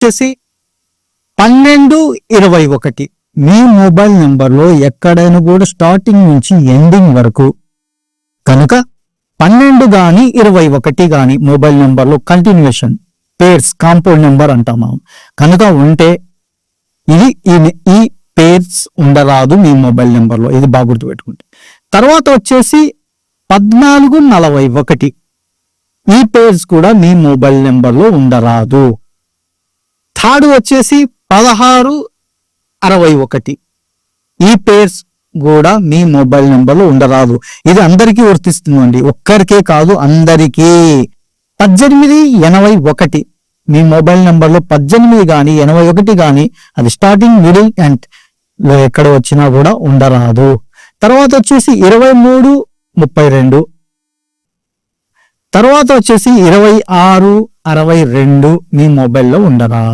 వచ్చేసి 1221 మీ మొబైల్ నెంబర్లో ఎక్కడైనా కూడా స్టార్టింగ్ నుంచి ఎండింగ్ వరకు కనుక 12 గాని 21 గాని మొబైల్ నెంబర్లో కంటిన్యూషన్ పేర్స్ కాంపౌండ్ నెంబర్ అంటాం కనుక ఉంటే ఇది ఈ పేర్స్ ఉండరాదు మీ మొబైల్ నెంబర్లో. ఇది బాగా గుర్తుపెట్టుకుంటే. తర్వాత వచ్చేసి 1441 ఈ పేర్స్ కూడా మీ మొబైల్ నెంబర్లో ఉండరాదు. థర్డ్ వచ్చేసి 1661 ఈ పేర్స్ కూడా మీ మొబైల్ నెంబర్లో ఉండరాదు. ఇది అందరికీ వర్తిస్తుందండి, ఒక్కరికే కాదు అందరికీ. 1881 మీ మొబైల్ నెంబర్లో 18 కానీ 81 కానీ అది స్టార్టింగ్ మిడిల్ ఎండ్ ఎక్కడ వచ్చినా కూడా ఉండరాదు. తర్వాత వచ్చేసి 2332 తర్వాత వచ్చేసి 2662 మీ మొబైల్లో ఉండరాదు.